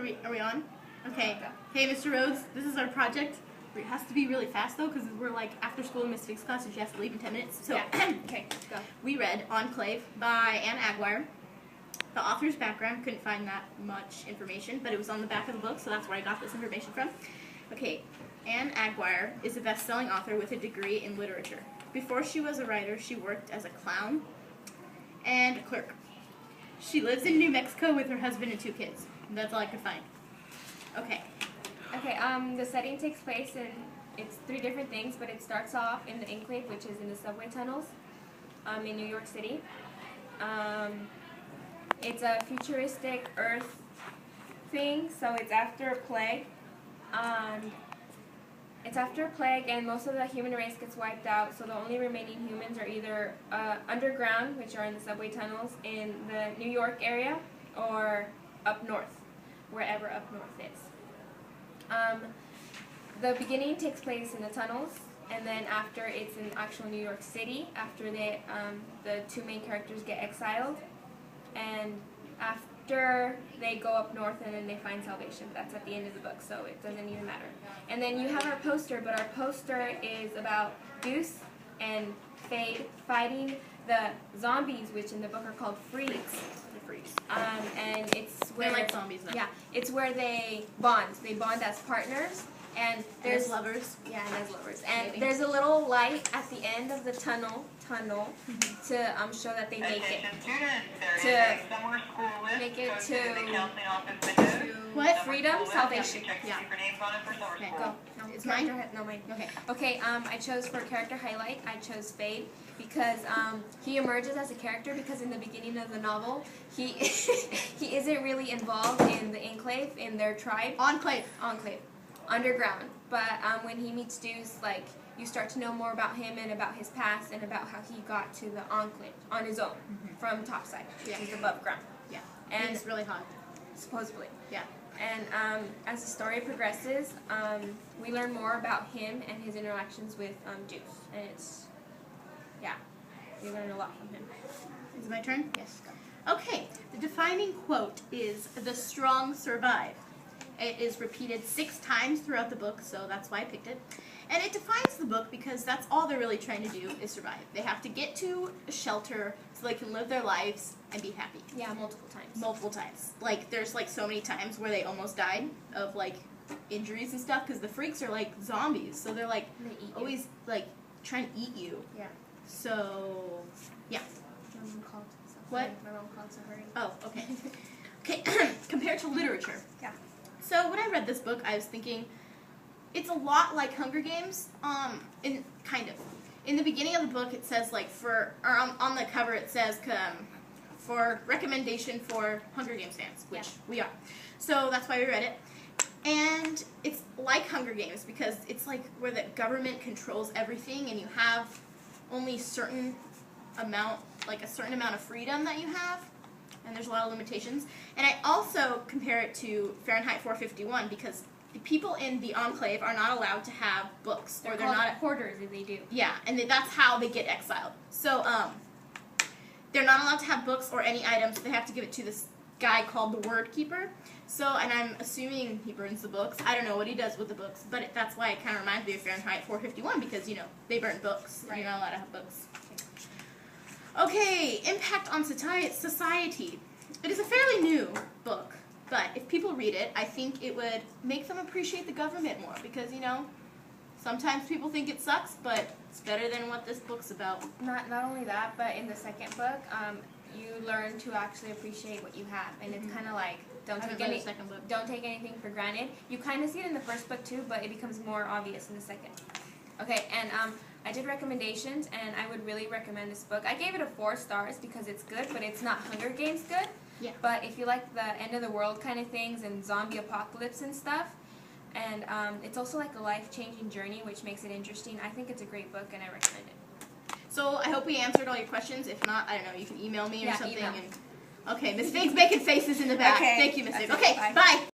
Are we on? Okay. Hey, Mr. Rhodes, this is our project. It has to be really fast, though, because we're, like, after school in Miss Fig's class, and she has to leave in 10 minutes. So, yeah. Okay, go. We read Enclave by Anne Aguirre. The author's background, couldn't find that much information, but it was on the back of the book, so that's where I got this information from. Okay, Anne Aguirre is a best-selling author with a degree in literature. Before she was a writer, she worked as a clown and a clerk. She lives in New Mexico with her husband and 2 kids. That's all I could find. Okay. Okay, the setting takes place in, it's 3 different things, but it starts off in the Enclave, which is in the subway tunnels in New York City. It's a futuristic Earth thing, so it's after a plague. It's after a plague, and most of the human race gets wiped out, so the only remaining humans are either underground, which are in the subway tunnels in the New York area, or up north, wherever up north is. The beginning takes place in the tunnels, and then after it's in actual New York City, after the 2 main characters get exiled, and after they go up north and then they find salvation. That's at the end of the book, so it doesn't even matter. And then you have our poster, but our poster is about Deuce and Fade fighting the zombies, which in the book are called freaks. The freaks. And it's where they're like zombies, though. Yeah, it's where they bond. They bond as partners. And there's lovers. Yeah, and as lovers. And maybe there's a little light at the end of the tunnel to show that they make it. To make it to what? Freedom, salvation. Yeah. Okay, go. No, it's mine? No, mine. Okay. Okay, I chose for character highlight, I chose Fade because he emerges as a character because in the beginning of the novel, he he isn't really involved in the Enclave, in their tribe. Enclave. Underground. But when he meets Deuce, like, you start to know more about him and about his past and about how he got to the Enclave on his own from topside, which is above ground. Yeah. And it's really hot. Supposedly. Yeah. And as the story progresses, we learn more about him and his interactions with Deuce. And it's, yeah, we learn a lot from him. Is it my turn? Yes, go. Okay. The defining quote is, "The strong survive." It is repeated 6 times throughout the book, so that's why I picked it. And it defines the book because that's all they're really trying to do is survive. They have to get to a shelter so they can live their lives and be happy. Yeah, multiple times. Multiple times. Like, there's, like, so many times where they almost died of, like, injuries and stuff because the freaks are, like, zombies. So they're, like, always, like, trying to eat you. Yeah. So, yeah. My mom called. So what? My mom called, so hurry. Oh, okay. Okay, compared to literature. Yeah. So when I read this book, I was thinking, it's a lot like Hunger Games, kind of. In the beginning of the book, it says, like, on the cover, it says, for recommendation for Hunger Games fans, which we are. So that's why we read it. And it's like Hunger Games because it's, like, where the government controls everything and you have only a certain amount of freedom that you have. And there's a lot of limitations. And I also compare it to Fahrenheit 451 because the people in the Enclave are not allowed to have books. They're not hoarders if they do. Yeah, and that's how they get exiled. So they're not allowed to have books or any items. They have to give it to this guy called the Word Keeper. So, and I'm assuming he burns the books. I don't know what he does with the books, but that's why it kind of reminds me of Fahrenheit 451 because, you know, they burn books. Right. You're not allowed to have books. Okay, impact on society. It is a fairly new book, but if people read it, I think it would make them appreciate the government more because, you know, sometimes people think it sucks, but it's better than what this book's about. Not only that, but in the second book, you learn to actually appreciate what you have, and it's kind of like don't take anything for granted. You kind of see it in the first book too, but it becomes more obvious in the second. Okay, and I did recommendations, and I would really recommend this book. I gave it a 4 stars because it's good, but it's not Hunger Games good. Yeah. But if you like the end of the world kind of things and zombie apocalypse and stuff, and it's also like a life-changing journey, which makes it interesting, I think it's a great book, and I recommend it. So I hope we answered all your questions. If not, I don't know, you can email me or something. Email. Okay, Miss Fig's making faces in the back. Okay. Thank you, Miss Fig. Okay, Okay, bye. bye.